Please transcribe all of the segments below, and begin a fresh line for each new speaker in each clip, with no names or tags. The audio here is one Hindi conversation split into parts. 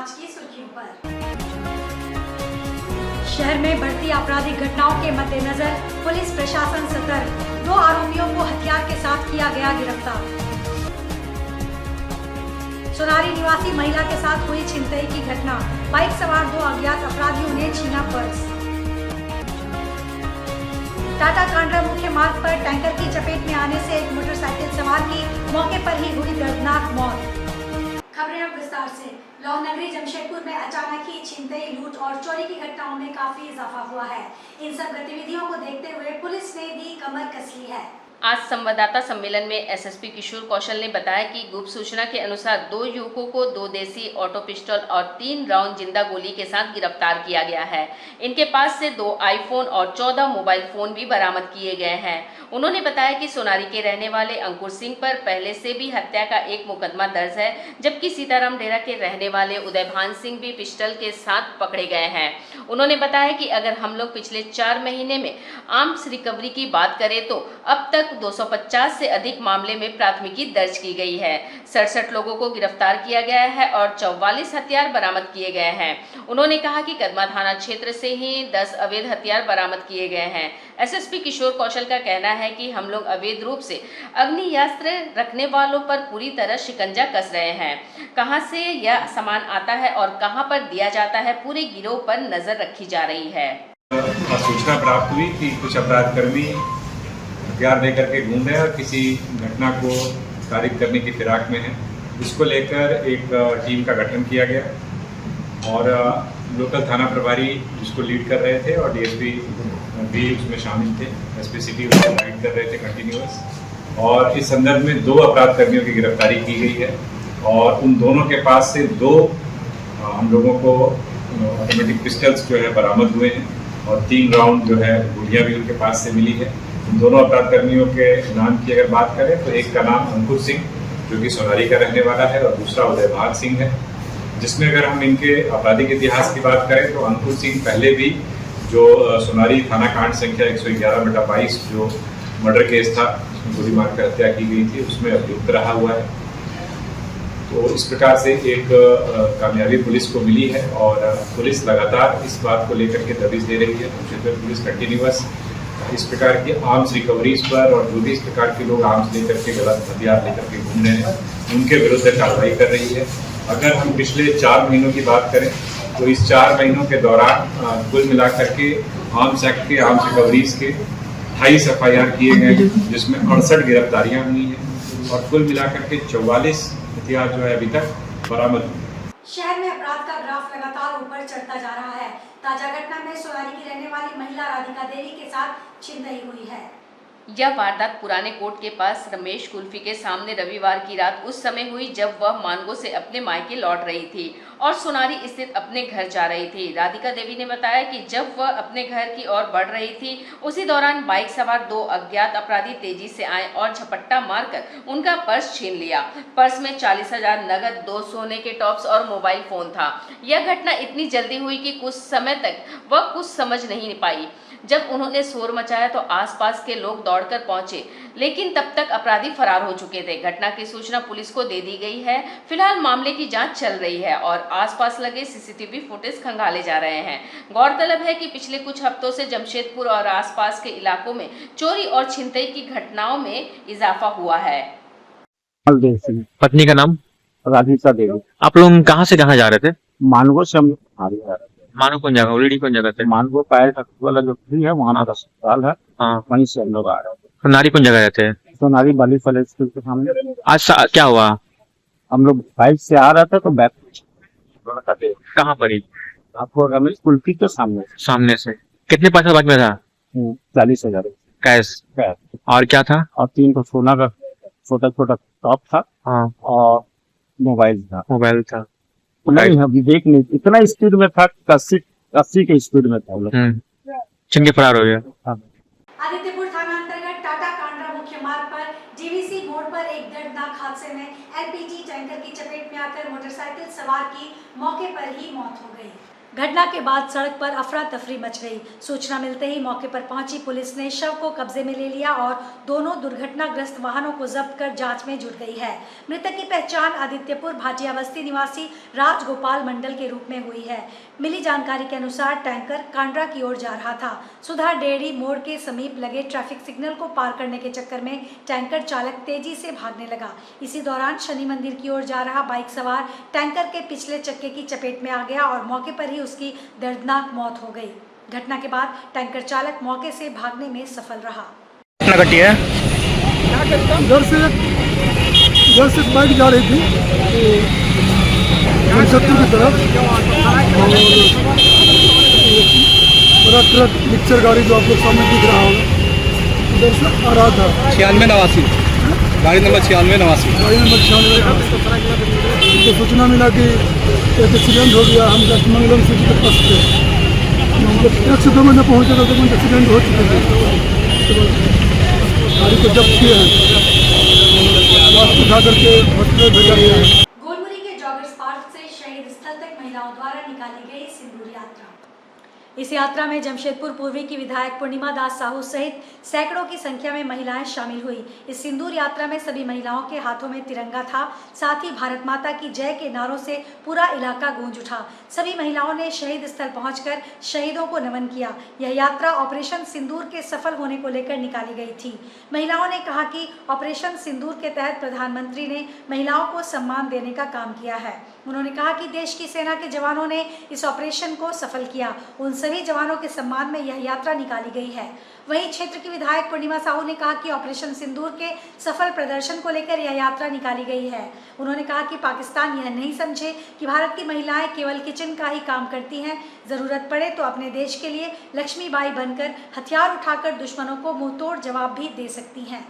आज की सुर्खियों पर। शहर में बढ़ती आपराधिक घटनाओं के मद्देनजर पुलिस प्रशासन सतर्क, 2 आरोपियों को हथियार के साथ किया गया गिरफ्तार। सोनारी निवासी महिला के साथ हुई छिनतई की घटना, बाइक सवार 2 अज्ञात अपराधियों ने छीना पर्स। टाटा कांड्रा मुख्य मार्ग पर टैंकर की चपेट में आने से एक मोटरसाइकिल सवार की मौके पर ही हुई दर्दनाक मौत। खबरें अब विस्तार से। लौह नगरी जमशेदपुर में अचानक ही छिनतई, लूट और चोरी की घटनाओं में काफी इजाफा हुआ है। इन सब गतिविधियों को देखते हुए पुलिस ने भी कमर कस ली है।
आज संवाददाता सम्मेलन में एसएसपी किशोर कौशल ने बताया कि गुप्त सूचना के अनुसार 2 युवकों को 2 देसी ऑटो पिस्टल और 3 राउंड जिंदा गोली के साथ गिरफ्तार किया गया है। इनके पास से 2 आईफोन और 14 मोबाइल फोन भी बरामद किए गए हैं। उन्होंने बताया कि सोनारी के रहने वाले अंकुर सिंह पर पहले से भी हत्या का एक मुकदमा दर्ज है, जबकि सीताराम डेरा के रहने वाले उदयभान सिंह भी पिस्टल के साथ पकड़े गए हैं। उन्होंने बताया कि अगर हम लोग पिछले 4 महीने में आर्म्स रिकवरी की बात करें तो अब तक 250 से अधिक मामले में प्राथमिकी दर्ज की गई है। 67 लोगों को गिरफ्तार किया गया है और 44 हथियार बरामद किए गए हैं। उन्होंने कहा कि कदमा थाना क्षेत्र से ही 10 अवैध हथियार बरामद किए गए हैं। एसएसपी किशोर कौशल का कहना है कि हम लोग अवैध रूप से अग्नियास्त्र रखने वालों पर पूरी तरह शिकंजा कस रहे हैं। कहां से यह सामान आता है और कहां पर दिया जाता है, पूरे गिरोह पर नजर रखी जा रही है।
सूचना प्राप्त हुई कि कुछ अपराधकर्मी हथियार लेकर के घूम रहे हैं और किसी घटना को तारीख करने की फिराक में है। इसको लेकर एक टीम का गठन किया गया और लोकल थाना प्रभारी इसको लीड कर रहे थे और डीएसपी भी उसमें शामिल थे। एसपी सिटी उसको गाइड कर रहे थे कंटिन्यूअस। और इस संदर्भ में 2 अपराधकर्मियों की गिरफ्तारी की गई है और उन दोनों के पास से 2 हम लोगों को ऑटोमेटिक पिस्टल्स जो है बरामद हुए हैं और 3 राउंड जो है गोलियां भी उनके पास से मिली है। इन दोनों अपराधकर्मियों के नाम की अगर बात करें तो एक का नाम अंकुर सिंह जो कि सोनारी का रहने वाला है और दूसरा उदयभान सिंह है। जिसमें अगर हम इनके आपराधिक इतिहास की बात करें तो अंकुर सिंह पहले भी जो सोनारी थाना कांड संख्या 111/22 जो मर्डर केस था, उसमें गोली मारकर हत्या की गई थी, उसमें अभियुक्त रहा हुआ है। तो इस प्रकार से एक कामयाबी पुलिस को मिली है और पुलिस लगातार इस बात को लेकर के दबिश दे रही है। जमशेदपुर पुलिस कंटिन्यूअस इस प्रकार की आर्म्स रिकवरीज पर और जो भी इस प्रकार के लोग आर्म्स लेकर के गलत हथियार लेकर के घूम रहे हैं उनके विरुद्ध कार्रवाई कर रही है। अगर हम पिछले 4 महीनों की बात करें तो इस 4 महीनों के दौरान कुल मिलाकर के आर्म्स एक्ट के आर्म्स रिकवरीज के 28 FIR किए गए, जिसमें 68 गिरफ्तारियां हुई हैं और कुल मिलाकर के 44 हथियार जो है अभी तक बरामद हुए।
शहर में अपराध का ग्राफ लगातार ऊपर चढ़ता जा रहा है। ताजा घटना में सोनारी की रहने वाली महिला राधिका देवी के साथ छिनतई हुई है।
यह वारदात पुराने कोर्ट के पास रमेश कुल्फी के सामने रविवार की रात उस समय हुई जब वह मानगो से अपने मायके लौट रही थी और सोनारी स्थित अपने घर जा रही थी। राधिका देवी ने बताया कि जब वह अपने घर की ओर बढ़ रही थी, उसी दौरान बाइक सवार 2 अज्ञात अपराधी तेजी से आए और झपट्टा मारकर उनका पर्स छीन लिया। पर्स में 40,000 नगद, 2 सोने के टॉप्स और मोबाइल फोन था। यह घटना इतनी जल्दी हुई कि कुछ समय तक वह कुछ समझ नहीं पाई। जब उन्होंने शोर मचाया तो आसपास के लोग दौड़कर पहुंचे, लेकिन तब तक अपराधी फरार हो चुके थे। घटना की सूचना पुलिस को दे दी गई है। फिलहाल मामले की जांच चल रही है और आसपास लगे सीसीटीवी फुटेज खंगाले जा रहे हैं। गौरतलब है कि पिछले कुछ हफ्तों से जमशेदपुर और आसपास के इलाकों में चोरी और छिनतई की घटनाओं में इजाफा हुआ है।
पत्नी का नाम
राधिका देवी।
आप लोग कहाँ से कहाँ जा रहे थे?
मानगो से हम आ रहे हैं।
मानो कौन जगह, ऑलरेडी कौन जगह थे?
मानगो पैर वाला जो फ्री है वहाँ का अस्पताल है,
हाँ,
वहीं से हम लोग आ रहे हैं।
सोनारी कौन जगह रहते हैं?
सोनारी बाली फल स्कूल के सामने।
आज क्या हुआ?
हम लोग बाइक से आ रहे थे तो बैक
कहाँ पर ही?
आपको रमेश कुल्फी के सामने
सामने से। कितने पैसा बाइक में था?
40,000
कैश। और क्या था?
और 3 को सोना का छोटा छोटा टॉप था,
हाँ,
और मोबाइल था।
मोबाइल था।
नहीं, अभी देख नहीं, इतना स्पीड में था, 80 के स्पीड में था।
छीन के फरार हो गया।
आदित्यपुर थाना अंतर्गत टाटा कांड्रा मुख्य मार्ग पर जीवीसी मोड़ पर एक दर्दनाक हादसे में एलपीजी टैंकर की चपेट में आकर मोटरसाइकिल सवार की मौके पर ही मौत हो गई। घटना के बाद सड़क पर अफरा तफरी मच गई। सूचना मिलते ही मौके पर पहुंची पुलिस ने शव को कब्जे में ले लिया और दोनों दुर्घटनाग्रस्त वाहनों को जब्त कर जांच में जुट गई है। मृतक की पहचान आदित्यपुर भाटिया बस्ती निवासी राजगोपाल मंडल के रूप में हुई है। मिली जानकारी के अनुसार टैंकर कांड्रा की ओर जा रहा था। सुधा डेयरी मोड़ के समीप लगे ट्रैफिक सिग्नल को पार करने के चक्कर में टैंकर चालक तेजी से भागने लगा। इसी दौरान शनि मंदिर की ओर जा रहा बाइक सवार टैंकर के पिछले चक्के की चपेट में आ गया और मौके पर ही उसकी दर्दनाक मौत हो गई। घटना के बाद टैंकर चालक मौके से भागने में सफल रहा।
घटी है
इधर से बाइक जा रही थी जमशेदपुर की तरफ और बड़ा ट्रक मिक्सर गाड़ी जो आप लोग सामने दिख रहा होगा इधर से आ रहा था।
9689 गाड़ी नंबर 9689।
गाड़ी नंबर 96 तो सूचना मिला कि एक एक्सीडेंट हो गया। हम मंगलम सिटी के पास थे, हम जब 1 से 2 महीने पहुँचे तो एक्सीडेंट हो चुके थे। गाड़ी को जब्त किए हैं, उठा करके हॉस्पिटल भेजा गया है।
गोलमुरी के जॉगर्स पार्क से शहीद स्थल तक महिलाओं द्वारा निकाली गई सिंदूर यात्रा। इस यात्रा में जमशेदपुर पूर्वी की विधायक पूर्णिमा दास साहू सहित सैकड़ों की संख्या में महिलाएं शामिल हुई। इस सिंदूर यात्रा में सभी महिलाओं के हाथों में तिरंगा था। साथ ही भारत माता की जय के नारों से पूरा इलाका गूंज उठा। सभी महिलाओं ने शहीद स्थल पहुंचकर शहीदों को नमन किया। यह यात्रा ऑपरेशन सिंदूर के सफल होने को लेकर निकाली गई थी। महिलाओं ने कहा कि ऑपरेशन सिंदूर के तहत प्रधानमंत्री ने महिलाओं को सम्मान देने का काम किया है। उन्होंने कहा कि देश की सेना के जवानों ने इस ऑपरेशन को सफल किया। उन सभी जवानों के सम्मान में यह यात्रा निकाली गई है। वहीं क्षेत्र की विधायक पूर्णिमा साहू ने कहा कि ऑपरेशन सिंदूर के सफल प्रदर्शन को लेकर यह यात्रा निकाली गई है। उन्होंने कहा कि पाकिस्तान यह नहीं समझे कि भारत की महिलाएं केवल किचन का ही काम करती हैं। जरूरत पड़े तो अपने देश के लिए लक्ष्मीबाई बनकर हथियार उठाकर दुश्मनों को मुंहतोड़ जवाब भी दे सकती हैं।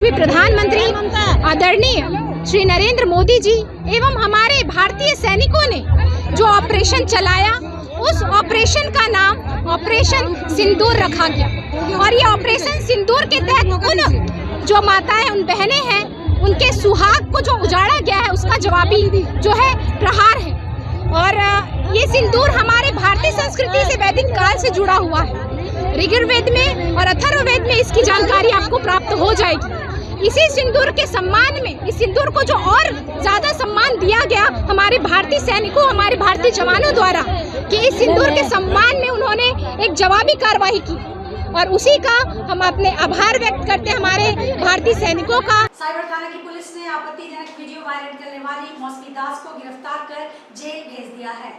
प्रधानमंत्री आदरणीय श्री नरेंद्र मोदी जी एवं हमारे भारतीय सैनिकों ने जो ऑपरेशन चलाया, उस ऑपरेशन का नाम ऑपरेशन सिंदूर रखा गया। और ये ऑपरेशन सिंदूर के तहत उन जो माताएं, उन बहनें हैं, उनके सुहाग को जो उजाड़ा गया है, उसका जवाबी जो है प्रहार है। और ये सिंदूर हमारे भारतीय संस्कृति से वैदिक काल से जुड़ा हुआ है। ऋग्वेद में और अथर्ववेद में इसकी जानकारी आपको प्राप्त हो जाएगी। इसी सिंदूर के सम्मान में, इस सिंदूर को जो और ज्यादा सम्मान दिया गया हमारे भारतीय सैनिकों, हमारे भारतीय जवानों द्वारा, कि इस सिंदूर के सम्मान में उन्होंने एक जवाबी कार्रवाई की और उसी का हम अपने आभार व्यक्त करते हैं हमारे भारतीय सैनिकों का।
साइबर थाना की पुलिस ने आपत्तिजनक वीडियो वायरल करने वाली मौसमी दास को गिरफ्तार कर जेल भेज दिया है।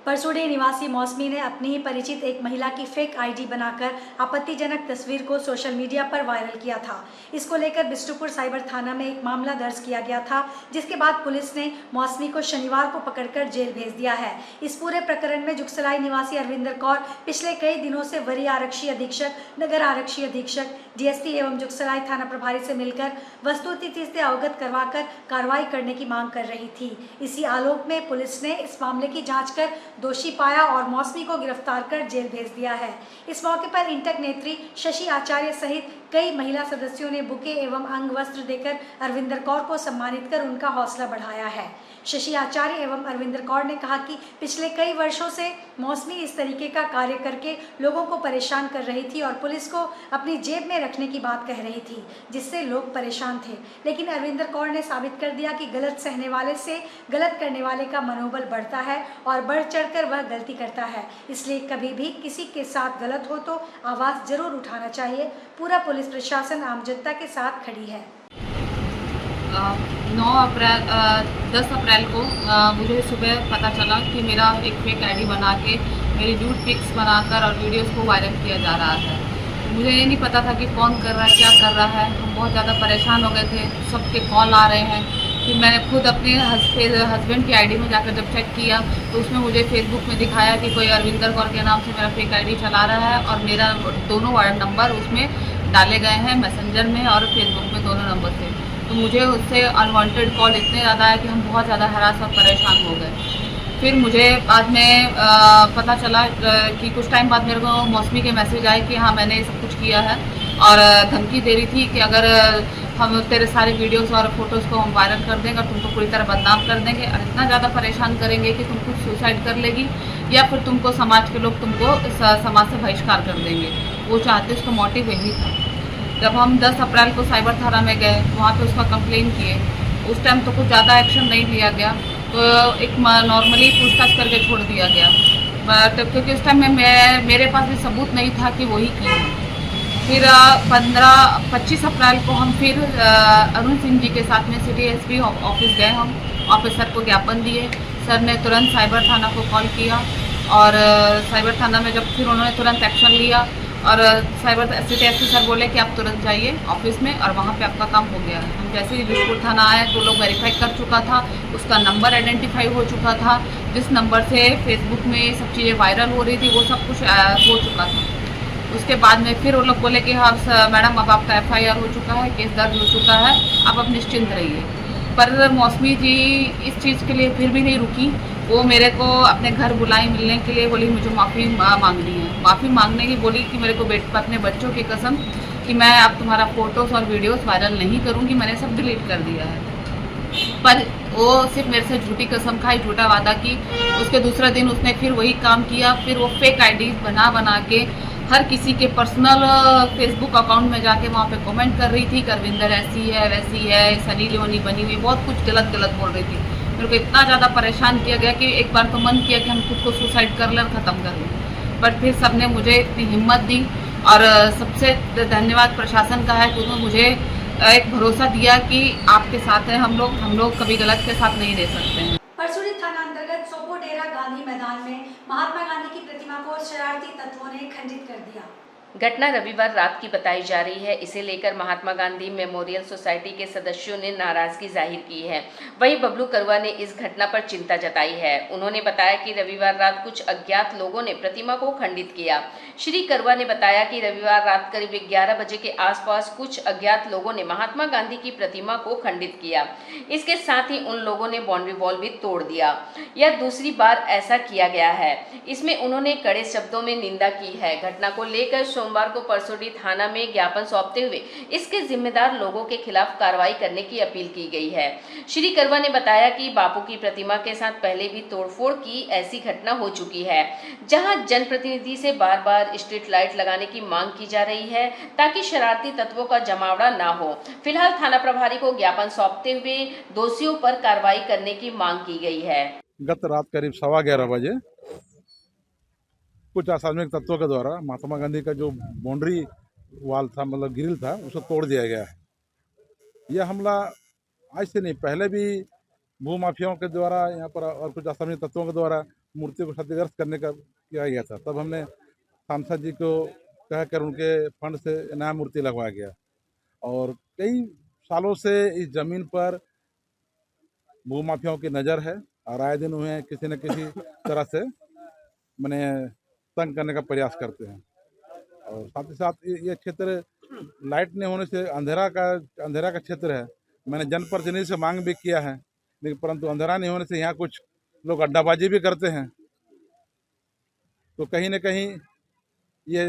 परसुडी निवासी मौसमी ने अपनी ही परिचित एक महिला की फेक आईडी बनाकर आपत्तिजनक तस्वीर को सोशल मीडिया पर वायरल किया था। इसको लेकर बिष्टुपुर साइबर थाना में एक मामला दर्ज किया गया था, जिसके बाद पुलिस ने मौसमी को शनिवार को पकड़कर जेल भेज दिया है। इस पूरे प्रकरण में जुगसलाई निवासी अरविंदर कौर पिछले कई दिनों से वरीय आरक्षी अधीक्षक, नगर आरक्षी अधीक्षक, डीएसपी एवं जुगसलाई थाना प्रभारी से मिलकर वस्तुस्थिति से अवगत करवाकर कार्रवाई करने की मांग कर रही थी। इसी आलोक में पुलिस ने इस मामले की जांच कर दोषी पाया और मौसमी को गिरफ्तार कर जेल भेज दिया है। इस मौके पर इंटक नेत्री शशि आचार्य सहित कई महिला सदस्यों ने बुके एवं अंग वस्त्र देकर अरविंदर कौर को सम्मानित कर उनका हौसला बढ़ाया है। शशि आचार्य एवं अरविंदर कौर ने कहा कि पिछले कई वर्षों से मौसमी इस तरीके का कार्य करके लोगों को परेशान कर रही थी और पुलिस को अपनी जेब में रखने की बात कह रही थी, जिससे लोग परेशान थे। लेकिन अरविंदर कौर ने साबित कर दिया कि गलत सहने वाले से गलत करने वाले का मनोबल बढ़ता है और बढ़ चढ़कर वह गलती करता है। इसलिए कभी भी किसी के साथ गलत हो तो आवाज़ जरूर उठाना चाहिए। पूरा पुलिस प्रशासन आम जनता के साथ खड़ी है।
10 अप्रैल को मुझे सुबह पता चला कि मेरा एक फेक आईडी बना के मेरी न्यूड पिक्स बनाकर और वीडियोस को वायरल किया जा रहा है। मुझे ये नहीं पता था कि कौन कर रहा है, क्या कर रहा है। हम बहुत ज़्यादा परेशान हो गए थे, सबके कॉल आ रहे हैं। फिर मैंने खुद अपने हस्बैंड की आईडी में जाकर जब चेक किया तो उसमें मुझे फेसबुक में दिखाया कि कोई अरविंदर कौर के नाम से मेरा फेक आईडी चला रहा है और मेरा दोनों नंबर उसमें डाले गए हैं, मैसेंजर में और फेसबुक में, दोनों नंबर से। तो मुझे उससे अनवांटेड कॉल इतने ज़्यादा है कि हम बहुत ज़्यादा हरास और परेशान हो गए। फिर मुझे बाद में पता चला कि कुछ टाइम बाद मेरे को मौसमी के मैसेज आए कि हाँ मैंने ये सब कुछ किया है और धमकी दे रही थी कि अगर हम तेरे सारे वीडियोस और फोटोज़ को हम वायरल कर देंगे और तुमको पूरी तरह बदनाम कर देंगे और इतना ज़्यादा परेशान करेंगे कि तुम खुद सुसाइड कर लेगी या फिर तुमको समाज के लोग तुमको समाज से बहिष्कार कर देंगे। वो चाहते, उसका मोटिव यही था। जब हम 10 अप्रैल को साइबर थाना में गए, वहाँ पे उसका कंप्लेन किए, उस टाइम तो कुछ ज़्यादा एक्शन नहीं लिया गया, तो एक नॉर्मली पूछताछ करके छोड़ दिया गया। बट क्योंकि उस टाइम में मेरे पास भी सबूत नहीं था कि वही की है। फिर 25 अप्रैल को हम फिर अरुण सिंह जी के साथ में सिटी एसपी ऑफिस गए। हम ऑफिसर को ज्ञापन दिए। सर ने तुरंत साइबर थाना को कॉल किया और साइबर थाना में जब फिर उन्होंने तुरंत एक्शन लिया और साइबर सिटी एसपी सर बोले कि आप तुरंत जाइए ऑफिस में और वहाँ पे आपका काम हो गया है। हम जैसे ही बिशपुर थाना आए तो लोग वेरीफाई कर चुका था, उसका नंबर आइडेंटिफाई हो चुका था, जिस नंबर से फेसबुक में सब चीज़ें वायरल हो रही थी वो सब कुछ हो चुका था। उसके बाद में फिर वो लोग बोले कि हाँ मैडम अब आपका FIR हो चुका है, केस दर्ज हो चुका है, आप निश्चिंत रहिए। पर मौसमी जी इस चीज़ के लिए फिर भी नहीं रुकी। वो मेरे को अपने घर बुलाई मिलने के लिए, बोली मुझे माफ़ी मांगनी है। माफ़ी मांगने की बोली कि मेरे को अपने बच्चों की कसम कि मैं अब तुम्हारा फ़ोटोज़ और वीडियोज़ वायरल नहीं करूँगी, मैंने सब डिलीट कर दिया है। पर वो सिर्फ मेरे से झूठी कसम खाई, झूठा वादा की। उसके दूसरा दिन उसने फिर वही काम किया। फिर वो फेक ID बना के हर किसी के पर्सनल फेसबुक अकाउंट में जाके वहाँ पे कमेंट कर रही थी, करविंदर ऐसी है वैसी है, सनी लियोनी बनी हुई, बहुत कुछ गलत बोल रही थी। मेरे को इतना ज़्यादा परेशान किया गया कि एक बार तो मन किया कि हम खुद को सुसाइड कर लें, ख़त्म कर लें। बट फिर सबने मुझे इतनी हिम्मत दी और सबसे धन्यवाद प्रशासन का है कि उन्होंने मुझे एक भरोसा दिया कि आपके साथ है हम लोग कभी गलत के साथ नहीं रह सकते हैं।
परसुड़ी थाना अंतर्गत सोपोडेरा गांधी मैदान में महात्मा गांधी की प्रतिमा को शरारती तत्वों ने खंडित कर दिया।
घटना रविवार रात की बताई जा रही है। इसे लेकर महात्मा गांधी मेमोरियल सोसाइटी के सदस्यों ने नाराजगी जाहिर की है। वहीं बबलू करुआ ने इस घटना पर चिंता जताई है। उन्होंने बताया कि रविवार रात कुछ अज्ञात लोगों ने प्रतिमा को खंडित किया। श्री करुआ ने बताया कि रविवार रात करीब 11 बजे के आसपास कुछ अज्ञात लोगों ने महात्मा गांधी की प्रतिमा को खंडित किया। इसके साथ ही उन लोगों ने बाउंड्री वॉल भी तोड़ दिया। यह दूसरी बार ऐसा किया गया है। इसमें उन्होंने कड़े शब्दों में निंदा की है। घटना को लेकर सोमवार को परसोडी थाना में ज्ञापन सौंपते हुए इसके जिम्मेदार लोगों के खिलाफ कार्रवाई करने की अपील की गई है। श्री करुआ ने बताया कि बापू की प्रतिमा के साथ पहले भी तोड़फोड़ की ऐसी घटना हो चुकी है, जहां जनप्रतिनिधि से बार-बार स्ट्रीट लाइट लगाने की मांग की जा रही है ताकि शरारती तत्वों का जमावड़ा ना हो। फिलहाल थाना प्रभारी को ज्ञापन सौंपते हुए दोषियों पर कार्रवाई करने की मांग की गई है।
गत रात करीब 11:15 बजे कुछ असामाजिक तत्वों के द्वारा महात्मा गांधी का जो बाउंड्री वाल था, मतलब ग्रिल था, उसको तोड़ दिया गया है। यह हमला आज से नहीं, पहले भी भूमाफियाओं के द्वारा यहाँ पर और कुछ असामाजिक तत्वों के द्वारा मूर्ति को क्षतिग्रस्त करने का किया गया था। तब हमने सांसद जी को कहकर उनके फंड से नया मूर्ति लगवाया गया और कई सालों से इस जमीन पर भूमाफियाओं की नज़र है और आए दिन उन्हें किसी न किसी तरह से मैंने तंग करने का प्रयास करते हैं। और साथ ही साथ ये क्षेत्र लाइट नहीं होने से अंधेरा का क्षेत्र है। मैंने जनप्रतिनिधि से मांग भी किया है, लेकिन परंतु अंधेरा नहीं होने से यहाँ कुछ लोग अड्डाबाजी भी करते हैं। तो कहीं न कहीं ये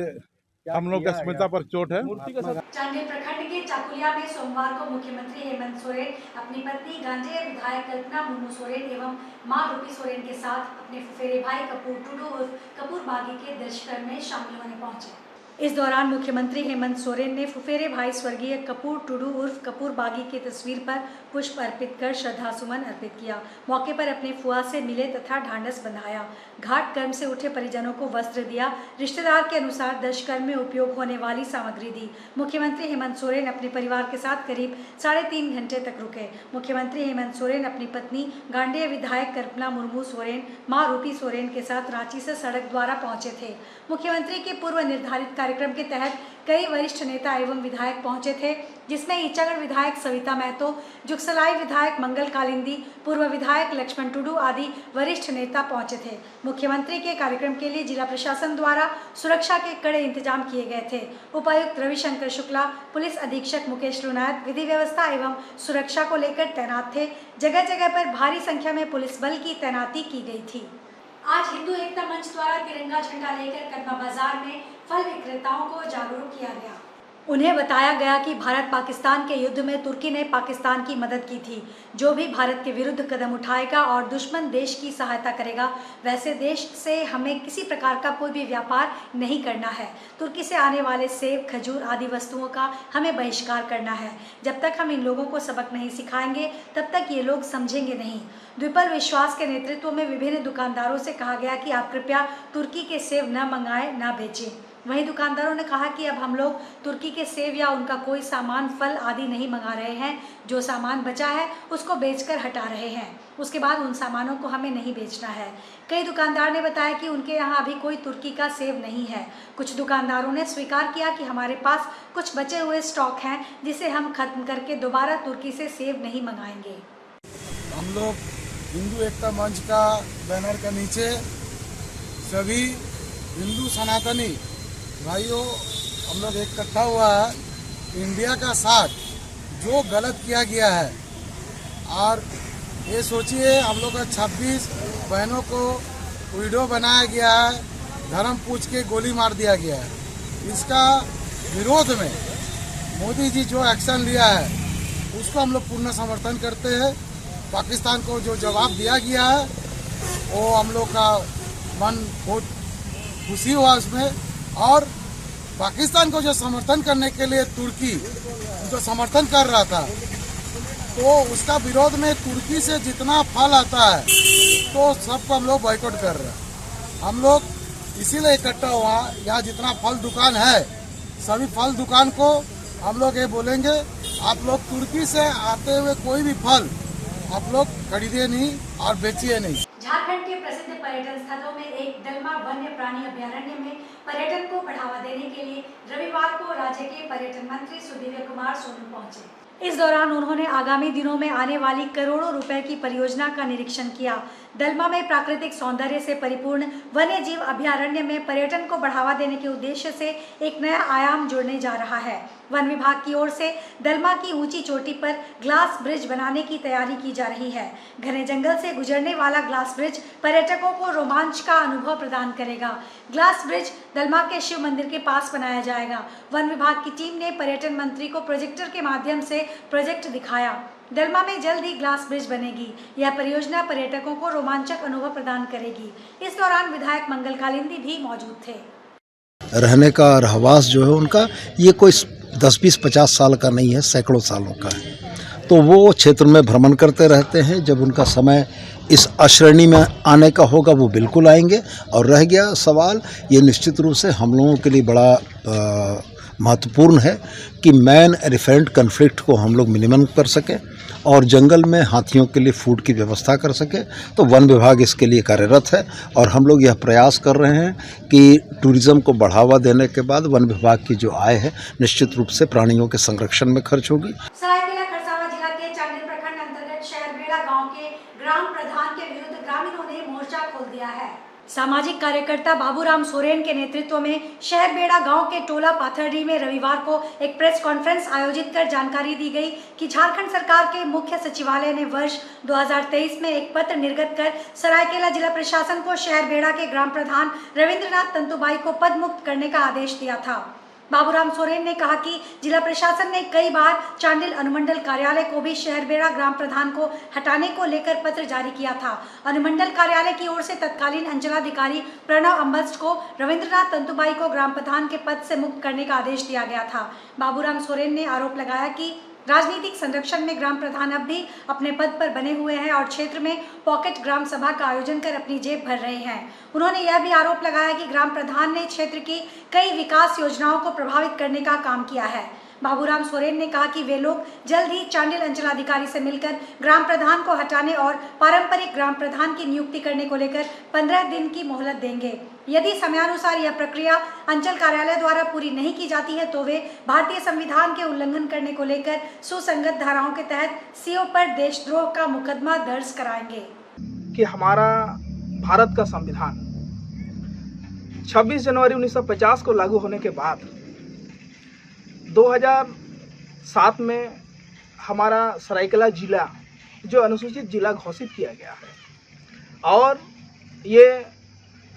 हम लोग की अस्मिता पर चोट है।
चांडिल प्रखंड के चाकुलिया में सोमवार को मुख्यमंत्री हेमंत सोरेन अपनी पत्नी गांजेय विधायक कल्पना मुर्मू सोरेन एवं मां रूपी सोरेन के साथ अपने फुफेरे भाई कपूर टुडू उर्फ कपूर बागी के दर्शकर्म में शामिल होने पहुंचे। इस दौरान मुख्यमंत्री हेमंत सोरेन ने फुफेरे भाई स्वर्गीय कपूर टुडू उर्फ कपूर बागी की तस्वीर पर पुष्प अर्पित कर श्रद्धासुमन अर्पित किया। मौके पर अपने फुआ से मिले तथा ढांढस बंधाया। घाट कर्म से उठे परिजनों को वस्त्र दिया। रिश्तेदार के अनुसार दशकर्म में उपयोग होने वाली सामग्री दी। मुख्यमंत्री हेमंत सोरेन अपने परिवार के साथ करीब 3.5 घंटे तक रुके। मुख्यमंत्री हेमंत सोरेन अपनी पत्नी गांडेय विधायक कल्पना मुर्मू सोरेन, मां रूपी सोरेन के साथ रांची से सड़क द्वारा पहुंचे थे। मुख्यमंत्री के पूर्व निर्धारित कार्यक्रम के तहत कई वरिष्ठ नेता एवं विधायक पहुंचे थे, जिसमें ईचागढ़ विधायक सविता महतो, जुगसलाई विधायक मंगल कालिंदी, पूर्व विधायक लक्ष्मण टुडू आदि वरिष्ठ नेता पहुंचे थे। मुख्यमंत्री के कार्यक्रम के लिए जिला प्रशासन द्वारा सुरक्षा के कड़े इंतजाम किए गए थे। उपायुक्त रविशंकर शुक्ला, पुलिस अधीक्षक मुकेश लुनायत विधि व्यवस्था एवं सुरक्षा को लेकर तैनात थे। जगह जगह पर भारी संख्या में पुलिस बल की तैनाती की गई थी। आज हिंदू एकता मंच द्वारा तिरंगा झंडा लेकर कदमा बाजार में फल विक्रेताओं को जागरूक किया गया। उन्हें बताया गया कि भारत पाकिस्तान के युद्ध में तुर्की ने पाकिस्तान की मदद की थी। जो भी भारत के विरुद्ध कदम उठाएगा और दुश्मन देश की सहायता करेगा, वैसे देश से हमें किसी प्रकार का कोई भी व्यापार नहीं करना है। तुर्की से आने वाले सेब, खजूर आदि वस्तुओं का हमें बहिष्कार करना है। जब तक हम इन लोगों को सबक नहीं सिखाएंगे, तब तक ये लोग समझेंगे नहीं। द्विपल विश्वास के नेतृत्व में विभिन्न दुकानदारों से कहा गया कि आप कृपया तुर्की के सेब न मंगाएं, न बेचें। वहीं दुकानदारों ने कहा कि अब हम लोग तुर्की के सेब या उनका कोई सामान, फल आदि नहीं मंगा रहे हैं। जो सामान बचा है उसको बेचकर हटा रहे हैं। उसके बाद उन सामानों को हमें नहीं बेचना है। कई दुकानदार ने बताया कि उनके यहाँ अभी कोई तुर्की का सेब नहीं है। कुछ दुकानदारों ने स्वीकार किया कि हमारे पास कुछ बचे हुए स्टॉक हैं, जिसे हम खत्म करके दोबारा तुर्की से सेब नहीं मंगाएंगे।
हम लोग हिंदू एकता मंच का बैनर के नीचे सभी हिंदू सनातनी भाइयों हम लोग इकट्ठा हुआ है। इंडिया का साथ जो गलत किया गया है, और ये सोचिए हम लोग का 26 बहनों को वीडियो बनाया गया है, धर्म पूछ के गोली मार दिया गया है। इसका विरोध में मोदी जी जो एक्शन लिया है उसको हम लोग पूर्ण समर्थन करते हैं। पाकिस्तान को जो जवाब दिया गया है वो हम लोग का मन बहुत खुशी हुआ उसमें। और पाकिस्तान को जो समर्थन करने के लिए तुर्की जो समर्थन कर रहा था, तो उसका विरोध में तुर्की से जितना फल आता है तो सबको हम लोग बॉयकॉट कर रहे हैं। हम लोग इसीलिए इकट्ठा हुआ, यहाँ जितना फल दुकान है सभी फल दुकान को हम लोग ये बोलेंगे, आप लोग तुर्की से आते हुए कोई भी फल आप लोग खरीदिए नहीं और बेचिए नहीं।
झारखंड के प्रसिद्ध पर्यटन स्थलों में एक दलमा वन्य प्राणी अभयारण्य में पर्यटन को बढ़ावा देने के लिए रविवार को राज्य के पर्यटन मंत्री सुदिव्य कुमार सोनू पहुंचे। इस दौरान उन्होंने आगामी दिनों में आने वाली करोड़ों रुपए की परियोजना का निरीक्षण किया। दलमा में प्राकृतिक सौंदर्य से परिपूर्ण वन्य जीव अभयारण्य में पर्यटन को बढ़ावा देने के उद्देश्य से एक नया आयाम जुड़ने जा रहा है। वन विभाग की ओर से दलमा की ऊंची चोटी पर ग्लास ब्रिज बनाने की तैयारी की जा रही है। घने जंगल से गुजरने वाला ग्लास ब्रिज पर्यटकों को रोमांच का अनुभव प्रदान करेगा। ग्लास ब्रिज दलमा के शिव मंदिर के पास बनाया जाएगा। वन विभाग की टीम ने पर्यटन मंत्री को प्रोजेक्टर के माध्यम से प्रोजेक्ट दिखाया। दलमा में जल्द ही ग्लास ब्रिज बनेगी। यह परियोजना पर्यटकों को रोमांचक अनुभव प्रदान करेगी। इस दौरान विधायक मंगल कालिंदी भी मौजूद थे।
रहने का रहवास जो है उनका, ये कोई 10-20-50 साल का नहीं है, सैकड़ों सालों का है। तो वो क्षेत्र में भ्रमण करते रहते हैं। जब उनका समय इस अश्रेणी में आने का होगा वो बिल्कुल आएंगे। और रह गया सवाल, ये निश्चित रूप से हम लोगों के लिए बड़ा महत्वपूर्ण है कि मैन एलिफेंट कन्फ्लिक्ट को हम लोग मिनिमम कर सकें और जंगल में हाथियों के लिए फूड की व्यवस्था कर सकें। तो वन विभाग इसके लिए कार्यरत है और हम लोग यह प्रयास कर रहे हैं कि टूरिज़्म को बढ़ावा देने के बाद वन विभाग की जो आय है निश्चित रूप से प्राणियों के संरक्षण में खर्च होगी।
सरायकेला खरसावां जिला के चांडिल प्रखंड अंतर्गत शहरबेड़ा गांव के ग्राम प्रधान के विरुद्ध ग्रामीणों ने मोर्चा खोल दिया है। सामाजिक कार्यकर्ता बाबूराम सोरेन के नेतृत्व में शहरबेड़ा गांव के टोला पाथरडी में रविवार को एक प्रेस कॉन्फ्रेंस आयोजित कर जानकारी दी गई कि झारखंड सरकार के मुख्य सचिवालय ने वर्ष 2023 में एक पत्र निर्गत कर सरायकेला जिला प्रशासन को शहरबेड़ा के ग्राम प्रधान रविंद्रनाथ तंतुबाई को पद मुक्त करने का आदेश दिया था। बाबूराम सोरेन ने कहा कि जिला प्रशासन ने कई बार चांडिल अनुमंडल कार्यालय को भी शहरबेड़ा ग्राम प्रधान को हटाने को लेकर पत्र जारी किया था। अनुमंडल कार्यालय की ओर से तत्कालीन अंचलाधिकारी प्रणव अम्बस्ट को रविंद्रनाथ तंतुबाई को ग्राम प्रधान के पद से मुक्त करने का आदेश दिया गया था। बाबूराम सोरेन ने आरोप लगाया कि राजनीतिक संरक्षण में ग्राम प्रधान अब भी अपने पद पर बने हुए हैं और क्षेत्र में पॉकेट ग्राम सभा का आयोजन कर अपनी जेब भर रहे हैं। उन्होंने यह भी आरोप लगाया कि ग्राम प्रधान ने क्षेत्र की कई विकास योजनाओं को प्रभावित करने का काम किया है। बाबूराम सोरेन ने कहा कि वे लोग जल्द ही चांडिल अंचलाधिकारी से मिलकर ग्राम प्रधान को हटाने और पारंपरिक ग्राम प्रधान की नियुक्ति करने को लेकर 15 दिन की मोहलत देंगे। यदि समयानुसार यह प्रक्रिया अंचल कार्यालय द्वारा पूरी नहीं की जाती है तो वे भारतीय संविधान के उल्लंघन करने को लेकर सुसंगत धाराओं के तहत सीओ पर देशद्रोह का मुकदमा दर्ज कराएंगे।
कि हमारा भारत का संविधान 26 जनवरी 1950 को लागू होने के बाद 2007 में हमारा सरायकेला जिला जो अनुसूचित जिला घोषित किया गया है और ये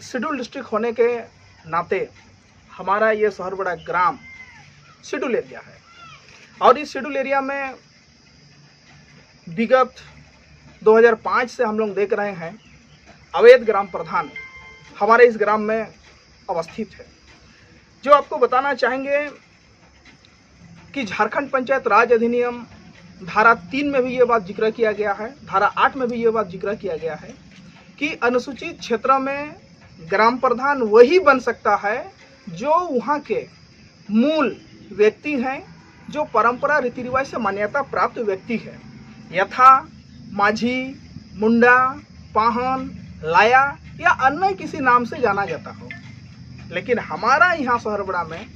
शेड्यूल डिस्ट्रिक्ट होने के नाते हमारा ये शहरबेड़ा ग्राम शेड्यूल एरिया है। और इस शेड्यूल एरिया में विगत 2005 से हम लोग देख रहे हैं अवैध ग्राम प्रधान हमारे इस ग्राम में अवस्थित है। जो आपको बताना चाहेंगे कि झारखंड पंचायत राज अधिनियम धारा 3 में भी ये बात जिक्र किया गया है, धारा 8 में भी ये बात जिक्र किया गया है कि अनुसूचित क्षेत्र में ग्राम प्रधान वही बन सकता है जो वहाँ के मूल व्यक्ति हैं, जो परंपरा रीति रिवाज से मान्यता प्राप्त व्यक्ति है, यथा माझी, मुंडा, पाहन, लाया या अन्य किसी नाम से जाना जाता हो। लेकिन हमारा यहाँ शहरबड़ा में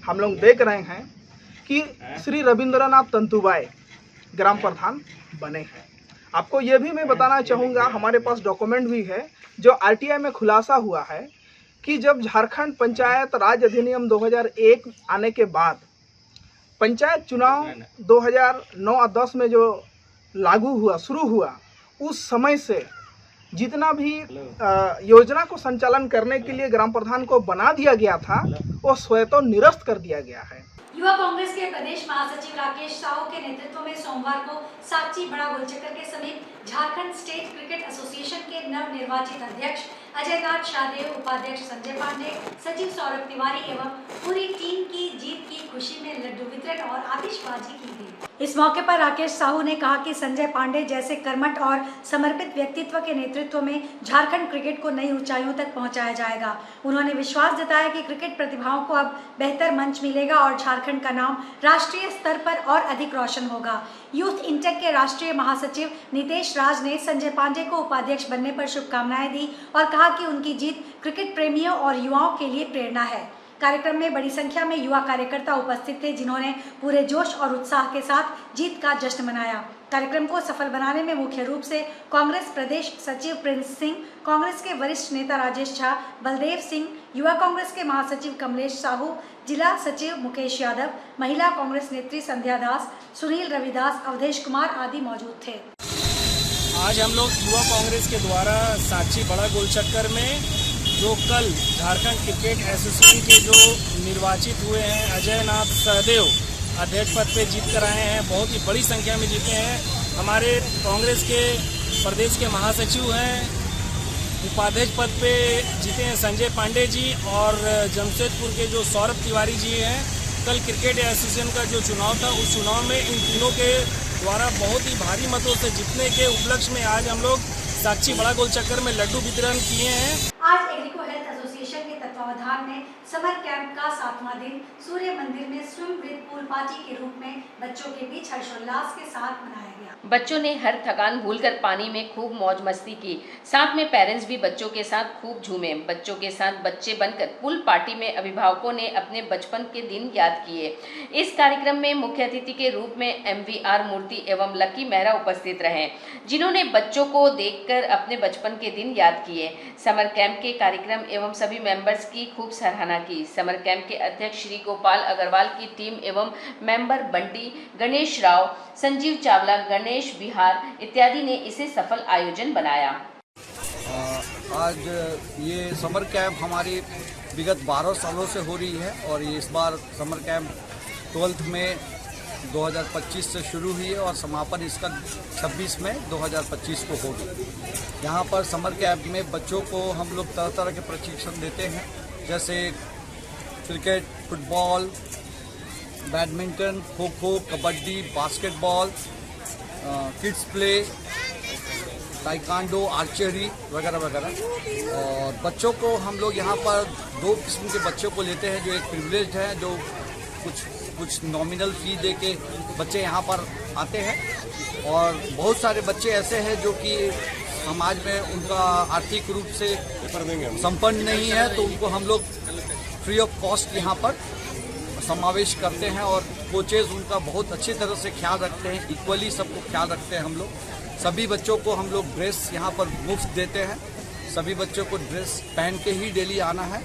हम लोग देख रहे हैं कि श्री रविंद्रनाथ तंतुबाई ग्राम प्रधान बने हैं। आपको ये भी मैं बताना चाहूँगा, हमारे पास डॉक्यूमेंट भी है जो आरटीआई में खुलासा हुआ है कि जब झारखंड पंचायत राज अधिनियम 2001 आने के बाद पंचायत चुनाव 2009-10 में जो लागू हुआ, शुरू हुआ, उस समय से जितना भी योजना को संचालन करने के लिए ग्राम प्रधान को बना दिया गया था वो स्वतः निरस्त कर दिया गया है।
युवा कांग्रेस के प्रदेश महासचिव राकेश साहू के नेतृत्व में सोमवार को साक्षी बड़ा गोलचक्कर के समीप झारखंड स्टेट क्रिकेट एसोसिएशन के नवनिर्वाचित अध्यक्ष अजय नाथ शाहदेव, उपाध्यक्ष संजय पांडे, सचिव सौरभ तिवारी एवं पूरी टीम की जीत की खुशी में लड्डू वितरण और आतिशबाजी की गई। इस मौके पर राकेश साहू ने कहा कि संजय पांडे जैसे कर्मठ और समर्पित व्यक्तित्व के नेतृत्व में झारखंड क्रिकेट को नई ऊंचाइयों तक पहुंचाया जाएगा। उन्होंने विश्वास जताया कि क्रिकेट प्रतिभाओं को अब बेहतर मंच मिलेगा और झारखंड का नाम राष्ट्रीय स्तर पर और अधिक रोशन होगा। यूथ इंटेक के राष्ट्रीय महासचिव नितेश राज ने संजय पांडे को उपाध्यक्ष बनने पर शुभकामनाएं दी और कहा कि उनकी जीत क्रिकेट प्रेमियों और युवाओं के लिए प्रेरणा है। कार्यक्रम में बड़ी संख्या में युवा कार्यकर्ता उपस्थित थे, जिन्होंने पूरे जोश और उत्साह के साथ जीत का जश्न मनाया। कार्यक्रम को सफल बनाने में मुख्य रूप से कांग्रेस प्रदेश सचिव प्रिंस सिंह, कांग्रेस के वरिष्ठ नेता राजेश झा, बलदेव सिंह, युवा कांग्रेस के महासचिव कमलेश साहू, जिला सचिव मुकेश यादव, महिला कांग्रेस नेत्री संध्या दास, सुनील रविदास, अवधेश कुमार आदि मौजूद थे।
आज हम लोग युवा कांग्रेस के द्वारा साक्षी बड़ा गोलचक्कर में जो कल झारखंड क्रिकेट एसोसिएशन के जो निर्वाचित हुए हैं अजय नाथ सहदेव अध्यक्ष पद पे जीत कर आए हैं, बहुत ही बड़ी संख्या में जीते हैं। हमारे कांग्रेस के प्रदेश के महासचिव हैं, उपाध्यक्ष पद पे जीते हैं संजय पांडे जी, और जमशेदपुर के जो सौरभ तिवारी जी हैं। कल क्रिकेट एसोसिएशन का जो चुनाव था, उस चुनाव में इन तीनों के द्वारा बहुत ही भारी मतों से जीतने के उपलक्ष्य में आज हम लोग साक्षी बड़ा गोलचक्कर में लड्डू वितरण किए हैं।
आज एग्रीको हेल्थ एसोसिएशन के तत्वावधान में समर कैंप का 7वां दिन सूर्य मंदिर में स्विम विद पूल पार्टी के रूप में बच्चों के बीच हर्षोल्लास के साथ मनाया गया।
बच्चों ने हर थकान भूलकर पानी में खूब मौज मस्ती की। साथ में पेरेंट्स भी बच्चों के साथ खूब झूमे। बच्चों के साथ बच्चे बनकर पूल पार्टी में अभिभावकों ने अपने बचपन के दिन याद किए। इस कार्यक्रम में मुख्य अतिथि के रूप में MVR मूर्ति एवं लकी मेहरा उपस्थित रहे, जिन्होंने बच्चों को देखकर अपने बचपन के दिन याद किए। समर कैंप के कार्यक्रम एवं सभी मेंबर्स की खूब सराहना की। समर कैंप के अध्यक्ष श्री गोपाल अग्रवाल की टीम एवं मेंबर बंटी, गणेश राव, संजीव चावला, गणेश बिहार इत्यादि ने इसे सफल आयोजन बनाया।
आज ये समर कैंप हमारी विगत 12 सालों से हो रही है और ये इस बार समर कैंप 12th में 2025 से शुरू हुई है और समापन इसका 26 में 2025 को होगी। यहाँ पर समर कैंप में बच्चों को हम लोग तरह तरह के प्रशिक्षण देते हैं, जैसे cricket, football, badminton, kho kho, kabaddi, basketball, kids play, taekwondo, archery वगैरह वगैरह। और बच्चों को हम लोग यहाँ पर 2 किस्म के बच्चों को लेते हैं, जो एक प्रिविलेज है, जो कुछ नॉमिनल फ़ी दे के बच्चे यहाँ पर आते हैं, और बहुत सारे बच्चे ऐसे हैं जो कि समाज में उनका आर्थिक रूप से संपन्न नहीं है, तो उनको हम लोग फ्री ऑफ कॉस्ट यहाँ पर समावेश करते हैं और कोचेज़ उनका बहुत अच्छी तरह से ख्याल रखते हैं, इक्वली सबको ख्याल रखते हैं। हम लोग सभी बच्चों को हम लोग ड्रेस यहाँ पर मुफ्त देते हैं। सभी बच्चों को ड्रेस पहन के ही डेली आना है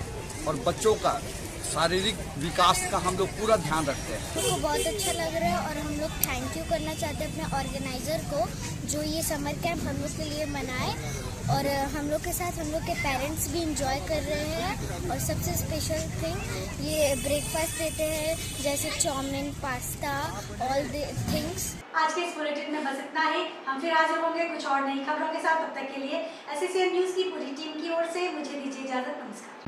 और बच्चों का शारीरिक विकास का हम लोग पूरा ध्यान रखते हैं।
हमको बहुत अच्छा लग रहा है और हम लोग थैंक यू करना चाहते हैं अपने ऑर्गेनाइज़र को, जो ये समर कैंप हम लोग के लिए मनाए। और हम लोग के साथ हम लोग के पेरेंट्स भी इंजॉय कर रहे हैं। और सबसे स्पेशल थिंग ये ब्रेकफास्ट देते हैं, जैसे chow mein, pasta, all the things.
आज के इस बुलेटिन में बस इतना ही। हम फिर हाजिर होंगे कुछ और नई खबरों के साथ। तब तक के लिए SSCN न्यूज़ की पूरी टीम की ओर से मुझे दीजिए इजाजत। नमस्कार।